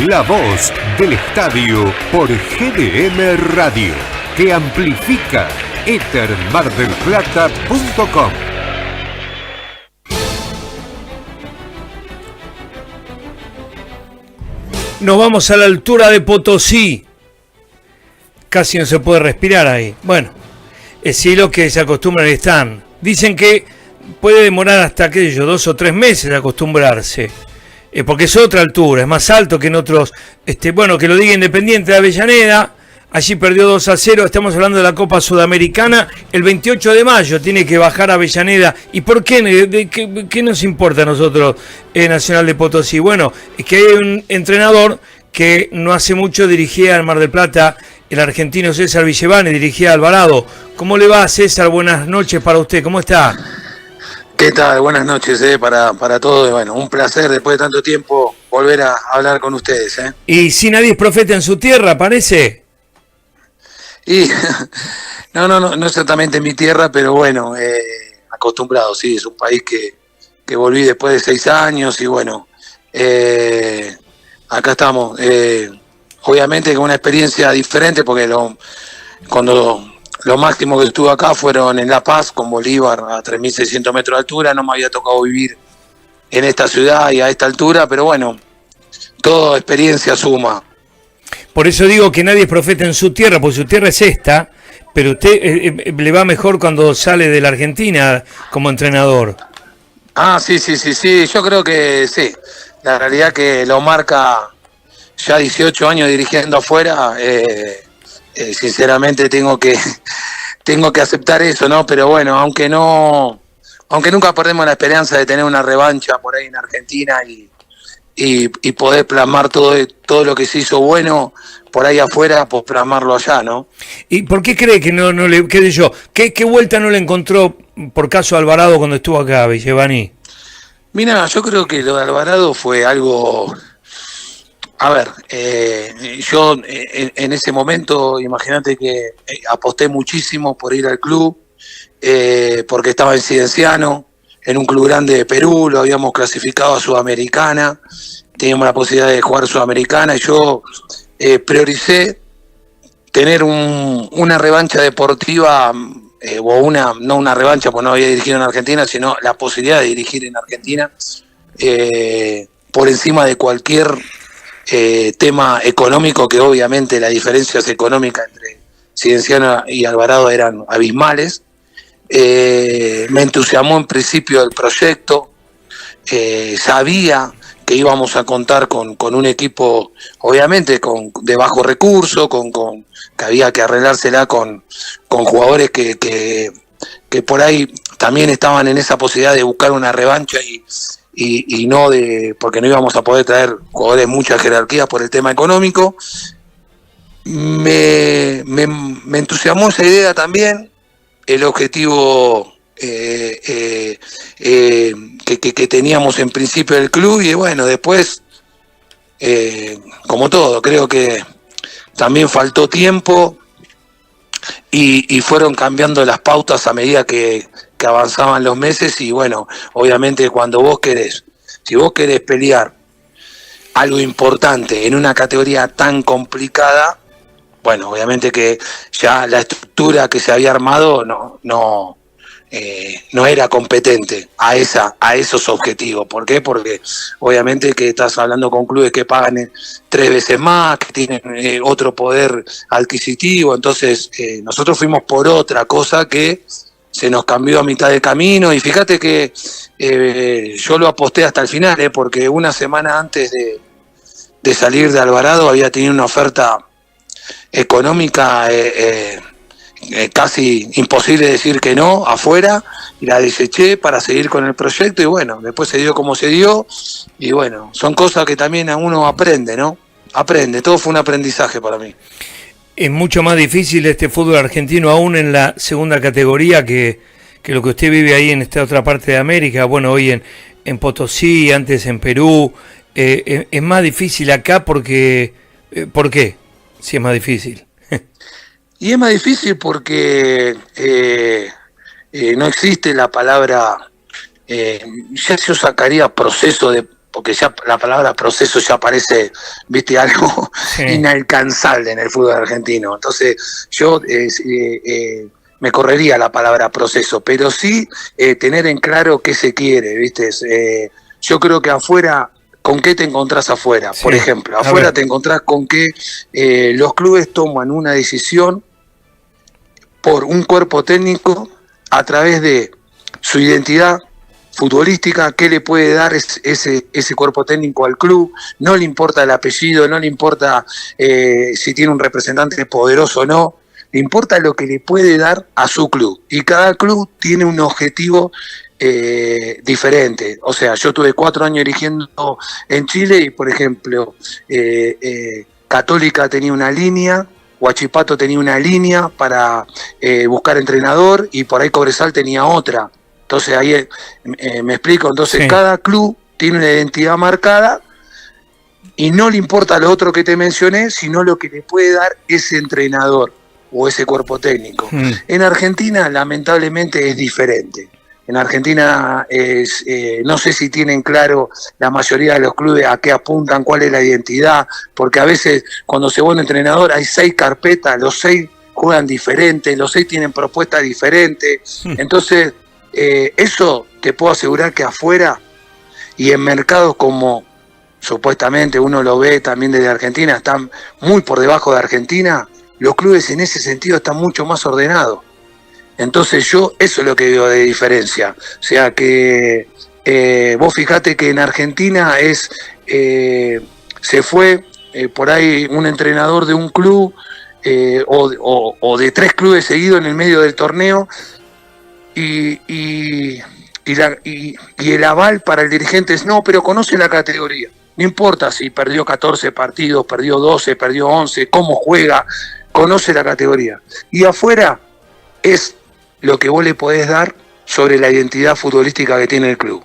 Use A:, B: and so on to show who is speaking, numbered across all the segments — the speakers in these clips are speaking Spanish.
A: La voz del estadio por GDM Radio, que amplifica ethermardelplata.com.
B: Nos vamos a la altura de Potosí. Casi no se puede respirar ahí. Bueno, es cielo que se acostumbran están. Dicen que puede demorar hasta 2 o 3 meses de acostumbrarse. Porque es otra altura, es más alto que en otros. Bueno, que lo diga Independiente de Avellaneda. Allí perdió 2-0. Estamos hablando de la Copa Sudamericana. El 28 de mayo tiene que bajar a Avellaneda. ¿Y por qué? ¿Qué nos importa a nosotros, Nacional de Potosí? Bueno, es que hay un entrenador que no hace mucho dirigía al Mar del Plata, el argentino César Villevane, dirigía a Alvarado. ¿Cómo le va, César? Buenas noches para usted. ¿Cómo está?
C: ¿Qué tal? Buenas noches para todos. Bueno, un placer después de tanto tiempo volver a hablar con ustedes.
B: Y si nadie es profeta en su tierra, parece.
C: Y no exactamente en mi tierra, pero bueno, acostumbrado, sí, es un país que volví después de 6 años y bueno, acá estamos. Obviamente con una experiencia diferente porque cuando lo máximo que estuve acá fueron en La Paz con Bolívar a 3.600 metros de altura. No me había tocado vivir en esta ciudad y a esta altura, pero bueno, toda experiencia suma.
B: Por eso digo que nadie es profeta en su tierra, porque su tierra es esta, pero usted le va mejor cuando sale de la Argentina como entrenador.
C: Ah, sí, yo creo que sí. La realidad que lo marca ya 18 años dirigiendo afuera. Sinceramente tengo que aceptar eso, ¿no? Pero bueno, aunque nunca perdemos la esperanza de tener una revancha por ahí en Argentina y poder plasmar todo lo que se hizo bueno por ahí afuera, pues plasmarlo allá, ¿no?
B: ¿Y por qué cree que no le, qué sé yo, qué vuelta no le encontró por caso Alvarado cuando estuvo acá, Villevani?
C: Mira, yo creo que lo de Alvarado fue algo. A ver, yo en ese momento, imagínate que aposté muchísimo por ir al club, porque estaba en Cienciano, en un club grande de Perú, lo habíamos clasificado a Sudamericana, teníamos la posibilidad de jugar Sudamericana, y yo prioricé tener una revancha deportiva, no una revancha, porque no había dirigido en Argentina, sino la posibilidad de dirigir en Argentina, por encima de cualquier tema económico, que obviamente las diferencias económicas entre Cienciano y Alvarado eran abismales. Me entusiasmó en principio el proyecto, sabía que íbamos a contar con un equipo obviamente de bajo recurso, que había que arreglársela con jugadores que por ahí también estaban en esa posibilidad de buscar una revancha y no porque no íbamos a poder traer jugadores de mucha jerarquía por el tema económico. Me entusiasmó esa idea también, el objetivo que teníamos en principio del club, y bueno, después, como todo, creo que también faltó tiempo y fueron cambiando las pautas a medida que avanzaban los meses. Y bueno, obviamente si vos querés pelear algo importante en una categoría tan complicada, bueno, obviamente que ya la estructura que se había armado no era competente a esos objetivos. ¿Por qué? Porque obviamente que estás hablando con clubes que pagan 3 veces más, que tienen otro poder adquisitivo. Entonces nosotros fuimos por otra cosa que se nos cambió a mitad de camino. Y fíjate que yo lo aposté hasta el final, porque una semana antes de salir de Alvarado había tenido una oferta económica casi imposible decir que no afuera, y la deseché para seguir con el proyecto. Y bueno, después se dio como se dio, y bueno, son cosas que también a uno aprende, ¿no? Todo fue un aprendizaje para mí.
B: Es mucho más difícil este fútbol argentino aún en la segunda categoría que lo que usted vive ahí en esta otra parte de América. Bueno, hoy en Potosí, antes en Perú. Es más difícil acá porque... ¿Por qué? Si es más difícil.
C: Y es más difícil porque no existe la palabra, ya yo sacaría proceso porque ya la palabra proceso ya parece, viste, algo inalcanzable en el fútbol argentino. Entonces yo me correría la palabra proceso, pero sí tener en claro qué se quiere, viste. Yo creo que afuera, ¿con qué te encontrás afuera?
B: Sí.
C: Por ejemplo, afuera te encontrás con que los clubes toman una decisión por un cuerpo técnico a través de su identidad futbolística, qué le puede dar ese cuerpo técnico al club. No le importa el apellido, no le importa si tiene un representante poderoso o no, le importa lo que le puede dar a su club. Y cada club tiene un objetivo diferente. O sea, yo tuve 4 años dirigiendo en Chile y, por ejemplo, Católica tenía una línea, Huachipato tenía una línea para buscar entrenador y por ahí Cobresal tenía otra. Entonces ahí me explico, entonces cada club tiene una identidad marcada y no le importa lo otro que te mencioné, sino lo que le puede dar ese entrenador o ese cuerpo técnico. En Argentina lamentablemente es diferente. En Argentina no sé si tienen claro la mayoría de los clubes a qué apuntan, cuál es la identidad, porque a veces cuando se va un entrenador hay 6 carpetas, los 6 juegan diferentes, los 6 tienen propuestas diferentes, entonces eso te puedo asegurar que afuera y en mercados como supuestamente uno lo ve también desde Argentina, están muy por debajo de Argentina, los clubes en ese sentido están mucho más ordenados. Entonces yo, eso es lo que veo de diferencia. O sea que vos fijate que en Argentina se fue por ahí un entrenador de un club o de 3 clubes seguidos en el medio del torneo y el aval para el dirigente es no, pero conoce la categoría. No importa si perdió 14 partidos, perdió 12, perdió 11, cómo juega, conoce la categoría. Y afuera es lo que vos le podés dar sobre la identidad futbolística que tiene el club.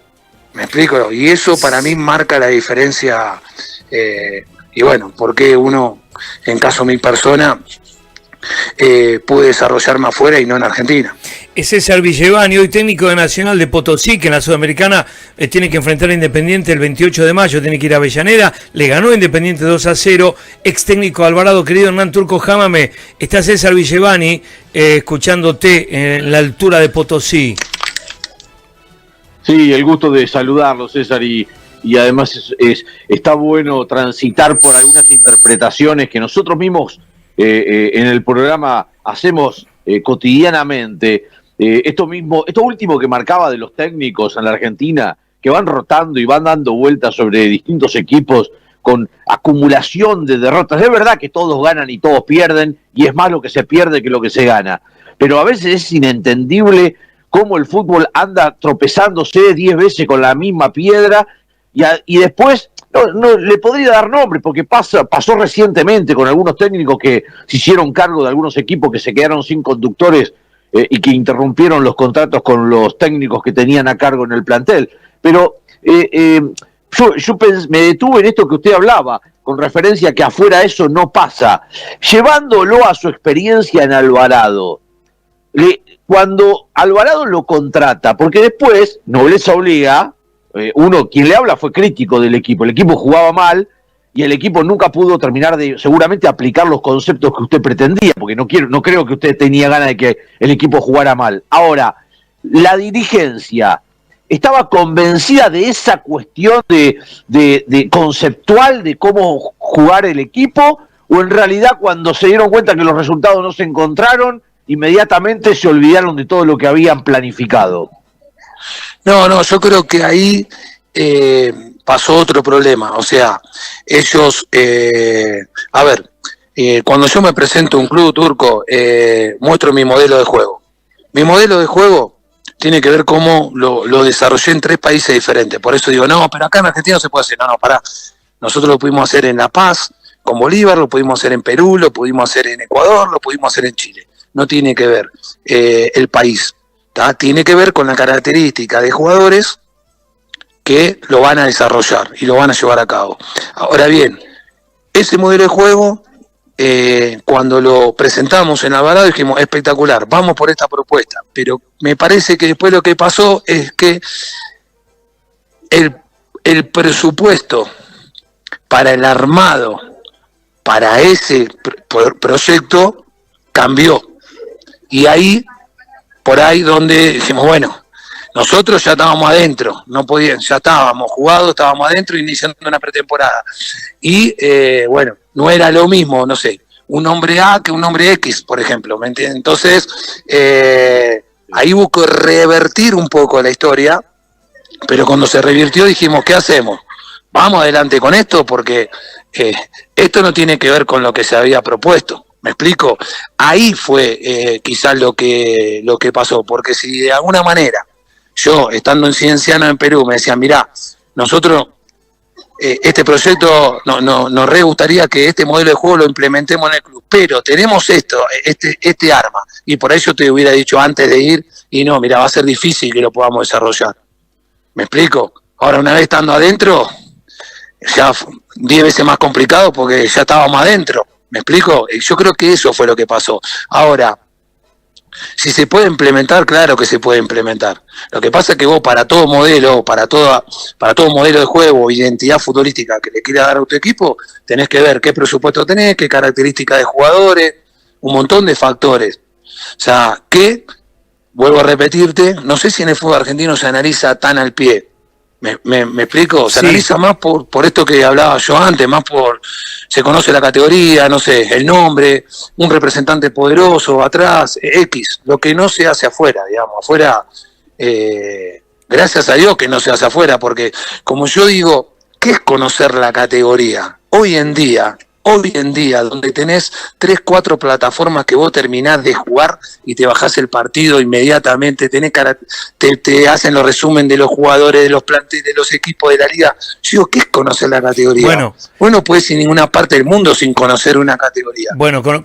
C: ¿Me explico? Y eso para mí marca la diferencia. Y bueno, porque uno, en caso de mi persona, pude desarrollarme afuera y no en Argentina.
B: Es César Villevani, hoy técnico de Nacional de Potosí, que en la Sudamericana tiene que enfrentar a Independiente el 28 de mayo, tiene que ir a Avellaneda, le ganó Independiente 2-0, ex técnico Alvarado, querido Hernán Turco Jámame, está César Villevani escuchándote en la altura de Potosí.
D: Sí, el gusto de saludarlo, César, y además está bueno transitar por algunas interpretaciones que nosotros mismos en el programa hacemos cotidianamente. Esto último que marcaba de los técnicos en la Argentina, que van rotando y van dando vueltas sobre distintos equipos con acumulación de derrotas. Es verdad que todos ganan y todos pierden, y es más lo que se pierde que lo que se gana. Pero a veces es inentendible cómo el fútbol anda tropezándose 10 veces con la misma piedra y después no le podría dar nombre, porque pasó recientemente con algunos técnicos que se hicieron cargo de algunos equipos que se quedaron sin conductores y que interrumpieron los contratos con los técnicos que tenían a cargo en el plantel. Pero yo me detuve en esto que usted hablaba, con referencia a que afuera eso no pasa. Llevándolo a su experiencia en Alvarado, cuando Alvarado lo contrata, porque después, nobleza obliga, quien le habla fue crítico del equipo, el equipo jugaba mal y el equipo nunca pudo terminar de seguramente aplicar los conceptos que usted pretendía, porque no creo que usted tenía ganas de que el equipo jugara mal. Ahora, la dirigencia estaba convencida de esa cuestión de conceptual de cómo jugar el equipo, o en realidad cuando se dieron cuenta que los resultados no se encontraron, inmediatamente se olvidaron de todo lo que habían planificado.
C: No, yo creo que ahí pasó otro problema. O sea, ellos, cuando yo me presento a un club turco, muestro mi modelo de juego. Mi modelo de juego tiene que ver cómo lo desarrollé en 3 países diferentes. Por eso digo, no, pero acá en Argentina no se puede hacer. No, pará. Nosotros lo pudimos hacer en La Paz, con Bolívar, lo pudimos hacer en Perú, lo pudimos hacer en Ecuador, lo pudimos hacer en Chile. No tiene que ver el país. Tiene que ver con la característica de jugadores que lo van a desarrollar y lo van a llevar a cabo. Ahora bien, ese modelo de juego, cuando lo presentamos en Alvarado, dijimos, espectacular, vamos por esta propuesta. Pero me parece que después lo que pasó es que el el presupuesto para el armado, para ese proyecto, cambió. Y ahí, por ahí donde dijimos, bueno, nosotros ya estábamos adentro, no podían, ya estábamos jugados, estábamos adentro iniciando una pretemporada. Y bueno, no era lo mismo, no sé, un hombre A que un hombre X, por ejemplo, ¿me entiendes? Entonces, ahí hubo que revertir un poco la historia, pero cuando se revirtió dijimos, ¿qué hacemos? Vamos adelante con esto porque esto no tiene que ver con lo que se había propuesto. ¿Me explico? Ahí fue quizás lo que pasó, porque si de alguna manera yo, estando en Cienciano en Perú, me decían, mirá, nosotros este proyecto nos re gustaría que este modelo de juego lo implementemos en el club, pero tenemos este arma, y por eso te hubiera dicho antes de ir, y no, mirá, va a ser difícil que lo podamos desarrollar. ¿Me explico? Ahora, una vez estando adentro, ya 10 veces más complicado porque ya estábamos adentro. ¿Me explico? Yo creo que eso fue lo que pasó. Ahora, si se puede implementar, claro que se puede implementar. Lo que pasa es que vos para todo modelo, para todo modelo de juego o identidad futbolística que le quieras dar a tu equipo, tenés que ver qué presupuesto tenés, qué características de jugadores, un montón de factores. O sea, que, vuelvo a repetirte, no sé si en el fútbol argentino se analiza tan al pie. ¿Me explico? Se analiza más por esto que hablaba yo antes, más se conoce la categoría, no sé, el nombre, un representante poderoso atrás, X, lo que no se hace afuera, digamos, afuera, gracias a Dios que no se hace afuera, porque como yo digo, ¿qué es conocer la categoría? Hoy en día, donde tenés 3, 4 plataformas que vos terminás de jugar y te bajás el partido inmediatamente, te hacen los resumen de los jugadores, de los planteles, de los equipos de la liga. Yo digo, ¿qué es conocer la categoría?
B: Bueno,
C: vos no podés ir en ninguna parte del mundo sin conocer una categoría.
B: Bueno, pero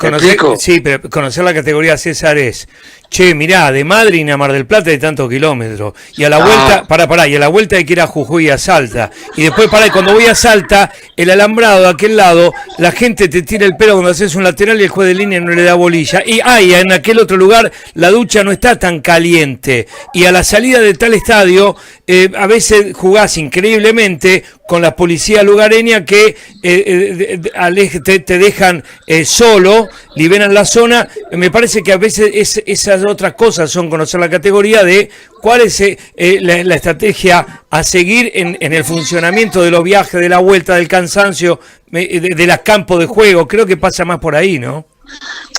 B: conocer la categoría, César, es, che, mirá, de Madrid a Mar del Plata hay tantos kilómetros, y a la vuelta, y a la vuelta hay que ir a Jujuy y a Salta, y después y cuando voy a Salta, el alambrado de aquel lado, la gente te tira el pelo cuando haces un lateral y el juez de línea no le da bolilla, y en aquel otro lugar la ducha no está tan caliente, y a la salida de tal estadio, a veces jugás increíblemente con la policía lugareña que te dejan solo, liberan la zona. Me parece que a veces esas otras cosas son conocer la categoría de cuál es la estrategia a seguir en el funcionamiento de los viajes, de la vuelta, del cansancio, de los campos de juego. Creo que pasa más por ahí, ¿no?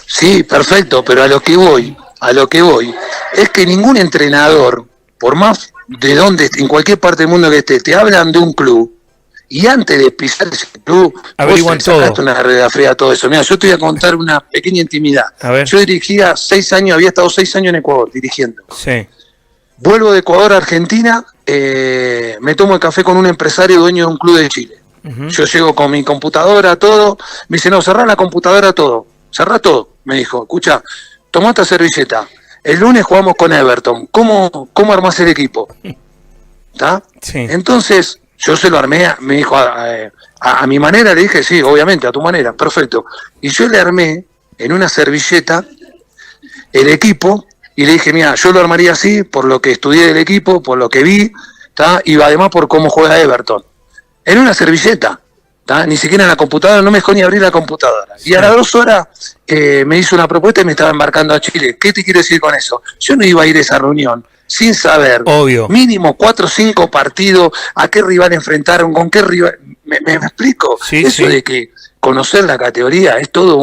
C: Sí, perfecto, pero a lo que voy es que ningún entrenador, por más de donde, en cualquier parte del mundo que esté, te hablan de un club, y antes de pisar ese club,
B: averiguan
C: vos sacaste una realidad fría, todo eso. Mira, yo te voy a contar una pequeña intimidad. Yo dirigía 6 años, había estado 6 años en Ecuador dirigiendo.
B: Sí.
C: Vuelvo de Ecuador a Argentina, me tomo el café con un empresario dueño de un club de Chile. Uh-huh. Yo llego con mi computadora, todo, me dice, no, cerrá la computadora, todo, cerrá todo. Me dijo, escucha, tomá esta servilleta, el lunes jugamos con Everton, ¿cómo armás el equipo? ¿Está? Sí. Entonces, yo se lo armé, me dijo, a mi manera, le dije, sí, obviamente, a tu manera, perfecto. Y yo le armé en una servilleta el equipo y le dije, mira, yo lo armaría así, por lo que estudié del equipo, por lo que vi, ¿tá? Y además por cómo juega Everton. En una servilleta, ¿tá? Ni siquiera en la computadora, no me dejó ni abrir la computadora. Y a las 2 horas me hizo una propuesta y me estaba embarcando a Chile. ¿Qué te quiero decir con eso? Yo no iba a ir a esa reunión sin saber,
B: obvio, mínimo
C: 4 o 5 partidos, a qué rival enfrentaron, con qué rival. ¿Me explico?
B: Sí,
C: eso sí. De que conocer la categoría es todo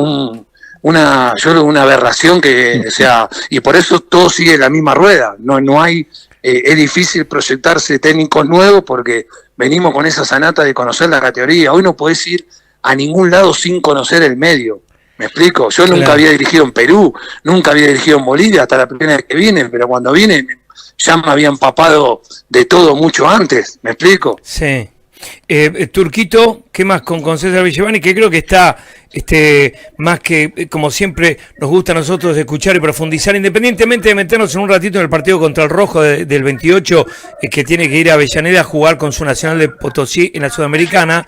C: una aberración que, o sea, y por eso todo sigue la misma rueda. No hay, es difícil proyectarse técnicos nuevos porque venimos con esa sanata de conocer la categoría. Hoy no podés ir a ningún lado sin conocer el medio. ¿Me explico? Yo nunca había dirigido en Perú, nunca había dirigido en Bolivia, hasta la primera vez que vine, pero cuando vine ya me había empapado de todo mucho antes, ¿me explico?
B: Sí. Turquito, ¿qué más con César Villevani? Que creo que está más que, como siempre, nos gusta a nosotros escuchar y profundizar, independientemente de meternos en un ratito en el partido contra el Rojo del 28, que tiene que ir a Avellaneda a jugar con su Nacional de Potosí en la Sudamericana.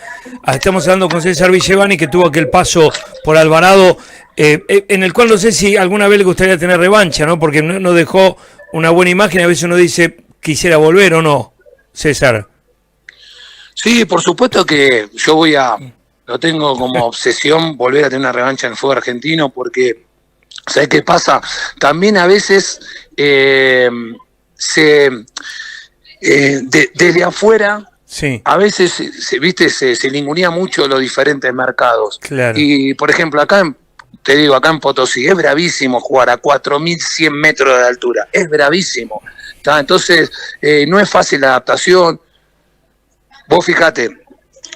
B: Estamos hablando con César Villevani, que tuvo aquel paso por Alvarado, en el cual no sé si alguna vez le gustaría tener revancha, ¿no? Porque no dejó una buena imagen, a veces uno dice, quisiera volver o no, César.
C: Sí, por supuesto que lo tengo como obsesión volver a tener una revancha en el fútbol argentino, porque, ¿sabes qué pasa? También a veces desde afuera,
B: Sí,
C: a veces se ningunea mucho los diferentes mercados.
B: claro.
C: Y, por ejemplo, acá en Potosí, es bravísimo jugar a 4.100 metros de altura, es bravísimo. ¿Tá? Entonces, no es fácil la adaptación. Vos fíjate,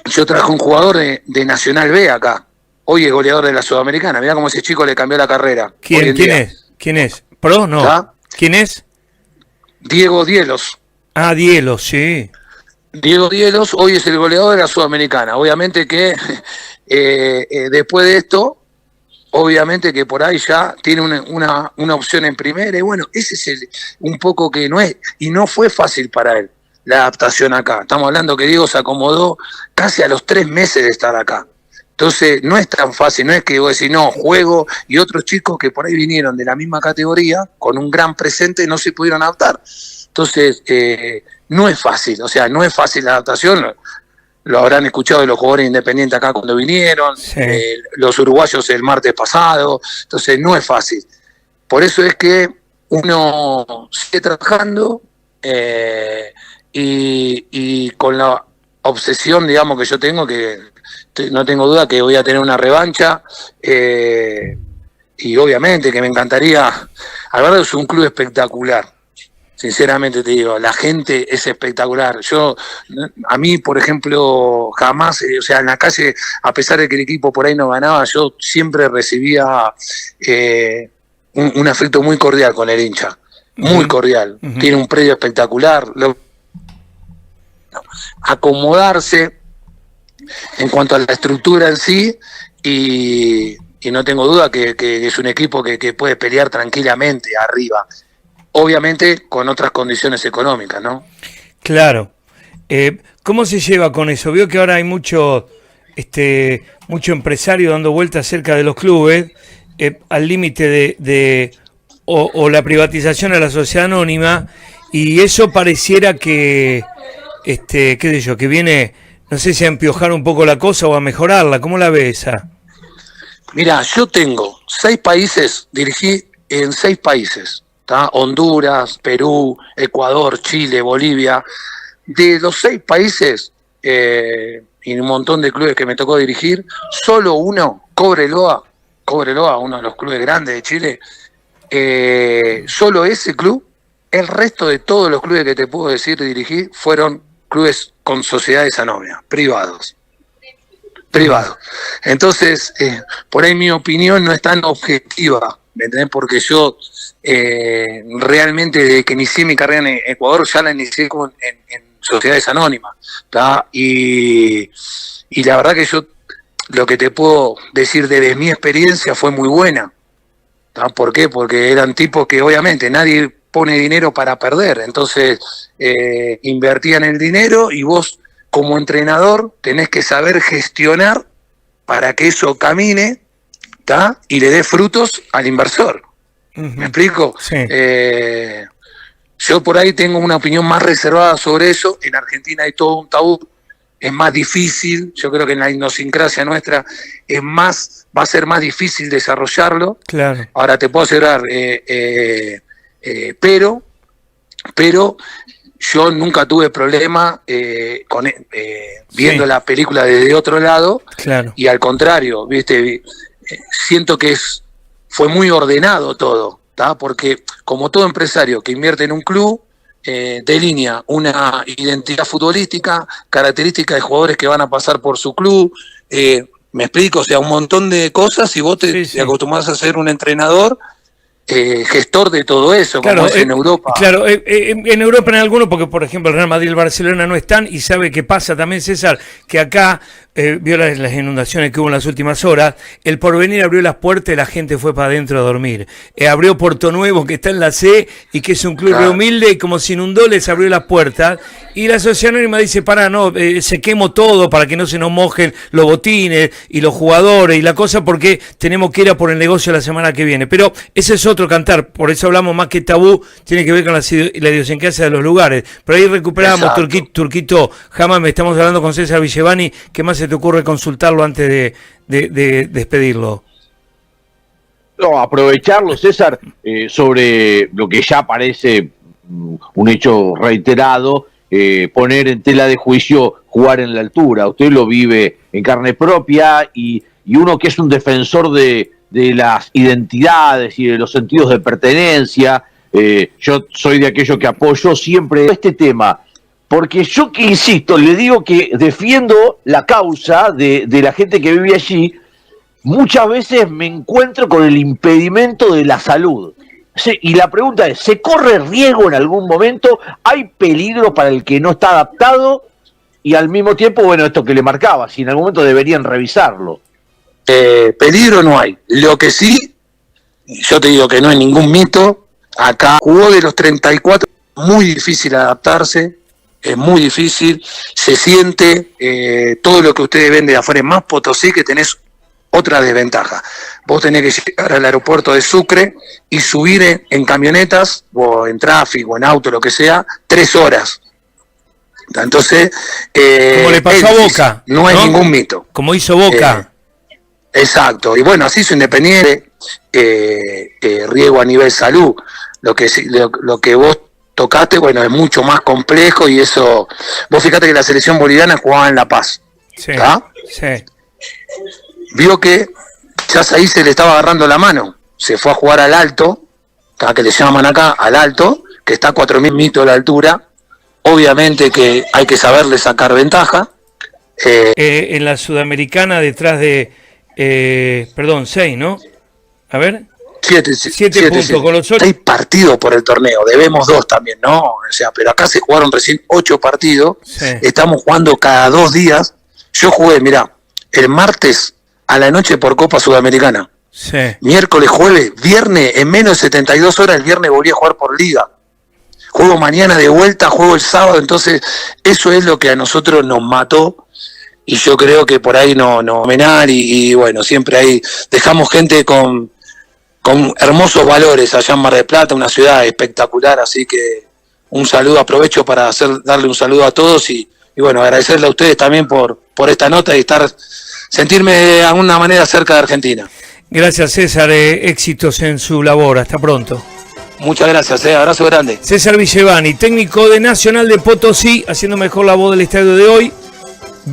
C: yo traje un jugador de Nacional B acá, hoy es goleador de la Sudamericana, mirá cómo ese chico le cambió la carrera.
B: ¿Quién es? ¿Quién es? ¿Pro? No.
C: ¿Tá?
B: ¿Quién es?
C: Diego Dielos.
B: Ah, Dielo, sí.
C: Diego Dielos hoy es el goleador de la Sudamericana. Obviamente que después de esto, obviamente que por ahí ya tiene una opción en primera. Y bueno, ese es un poco que no es, y no fue fácil para él la adaptación acá. Estamos hablando que Diego se acomodó casi a los 3 meses de estar acá. Entonces no es tan fácil, no es que vos decís, no, juego, y otros chicos que por ahí vinieron de la misma categoría, con un gran presente, no se pudieron adaptar. Entonces, no es fácil, o sea, no es fácil la adaptación. Lo habrán escuchado de los jugadores independientes acá cuando vinieron,
B: Sí.
C: Los uruguayos el martes pasado, entonces no es fácil. Por eso es que uno sigue trabajando y con la obsesión, digamos, que yo tengo, que no tengo duda que voy a tener una revancha, y obviamente que me encantaría. Alvarado es un club espectacular. Sinceramente te digo, la gente es espectacular. A mí, por ejemplo, jamás, o sea, en la calle, a pesar de que el equipo por ahí no ganaba, yo siempre recibía un afecto muy cordial con el hincha, muy cordial. Tiene un predio espectacular. Acomodarse en cuanto a la estructura en sí, y no tengo duda que es un equipo que puede pelear tranquilamente arriba. Obviamente con otras condiciones económicas, ¿no?
B: Claro. ¿Cómo se lleva con eso? Veo que ahora hay mucho empresario dando vueltas cerca de los clubes, al límite de la privatización a la sociedad anónima, y eso pareciera que, qué sé yo, que viene, no sé si a empiojar un poco la cosa o a mejorarla. ¿Cómo la ves esa?
C: Mira, yo tengo 6 países, dirigí en 6 países. Honduras, Perú, Ecuador, Chile, Bolivia. De los 6 países y un montón de clubes que me tocó dirigir, solo uno, Cobreloa, uno de los clubes grandes de Chile, solo ese club, el resto de todos los clubes que te puedo decir dirigí fueron clubes con sociedades anónimas, privados. Entonces, por ahí mi opinión no es tan objetiva, ¿me entendés? Porque yo realmente desde que inicié mi carrera en Ecuador ya la inicié en sociedades anónimas, ¿tá? Y la verdad que yo lo que te puedo decir desde mi experiencia fue muy buena, ¿tá? ¿Por qué? Porque eran tipos que obviamente nadie pone dinero para perder, entonces invertían el dinero y vos como entrenador tenés que saber gestionar para que eso camine, ¿tá? Y le dé frutos al inversor. ¿Me explico?
B: Sí.
C: Yo por ahí tengo una opinión más reservada sobre eso. En Argentina hay todo un tabú, es más difícil. Yo creo que en la idiosincrasia nuestra va a ser más difícil desarrollarlo.
B: Claro.
C: Ahora te puedo asegurar, pero yo nunca tuve problema viendo la película desde otro lado.
B: Claro.
C: Y al contrario, viste, siento que fue muy ordenado todo, ¿tá? Porque como todo empresario que invierte en un club, delinea una identidad futbolística, características de jugadores que van a pasar por su club, me explico, o sea, un montón de cosas, y vos te acostumbrás a ser un entrenador gestor de todo eso,
B: claro,
C: como es en Europa.
B: Claro, en Europa en algunos, porque por ejemplo el Real Madrid y el Barcelona no están, y sabe qué pasa también, César, que acá vio las inundaciones que hubo en las últimas horas. El Porvenir abrió las puertas y la gente fue para adentro a dormir. Abrió Porto Nuevo, que está en la C y que es un club re humilde, y como se inundó les abrió las puertas. Y la Sociedad Anónima dice, se quemó todo para que no se nos mojen los botines y los jugadores y la cosa, porque tenemos que ir a por el negocio la semana que viene. Pero ese es otro cantar, por eso hablamos más que tabú, tiene que ver con la idiosincrasia de los lugares. Pero ahí recuperamos, Turquito, jamás me estamos hablando con César Villevani. ¿Qué más se te ocurre consultarlo antes de despedirlo?
D: No, aprovecharlo, César, sobre lo que ya parece un hecho reiterado, poner en tela de juicio jugar en la altura. Usted lo vive en carne propia y uno que es un defensor de las identidades y de los sentidos de pertenencia, yo soy de aquello que apoyo siempre este tema, porque yo que insisto, le digo que defiendo la causa de la gente que vive allí. Muchas veces me encuentro con el impedimento de la salud. Y la pregunta es, ¿se corre riesgo en algún momento? ¿Hay peligro para el que no está adaptado? Y al mismo tiempo, bueno, esto que le marcaba, si en algún momento deberían revisarlo.
C: Peligro no hay. Lo que sí, yo te digo que no hay ningún mito. Acá jugó de los 34, muy difícil adaptarse, es muy difícil. Se siente todo lo que ustedes ven de afuera, más Potosí, que tenés otra desventaja. Vos tenés que llegar al aeropuerto de Sucre y subir en camionetas o en tráfico, en auto, lo que sea, 3 horas. Entonces,
B: como le pasó a Boca,
C: no hay ningún mito.
B: Como hizo Boca.
C: Exacto. Y bueno, así hizo Independiente, riesgo a nivel salud. Lo que vos tocaste, bueno, es mucho más complejo y eso... Vos fíjate que la selección boliviana jugaba en La Paz.
B: Sí, sí.
C: Vio que ya ahí se le estaba agarrando la mano, se fue a jugar al Alto, que le llaman acá, al Alto, que está a 4.000 metros de altura. Obviamente que hay que saberle sacar ventaja.
B: En la Sudamericana detrás de, 6, ¿no? A ver. 7 puntos con los 8.
C: 6 partidos por el torneo, debemos 2 también, ¿no? O sea, pero acá se jugaron recién 8 partidos, sí. Estamos jugando cada 2 días. Yo jugué, mirá, el martes a la noche por Copa Sudamericana.
B: Sí.
C: Miércoles, jueves, viernes, en menos de 72 horas el viernes volví a jugar por Liga. Juego mañana de vuelta, juego el sábado, entonces eso es lo que a nosotros nos mató y yo creo que por ahí no menar y bueno, siempre ahí dejamos gente con hermosos valores allá en Mar del Plata, una ciudad espectacular, así que un saludo, aprovecho para darle un saludo a todos y bueno, agradecerle a ustedes también por esta nota y sentirme de alguna manera cerca de Argentina.
B: Gracias, César, éxitos en su labor, hasta pronto.
C: Muchas gracias, abrazo grande.
B: César Villevani, técnico de Nacional de Potosí, haciendo mejor la voz del estadio de hoy.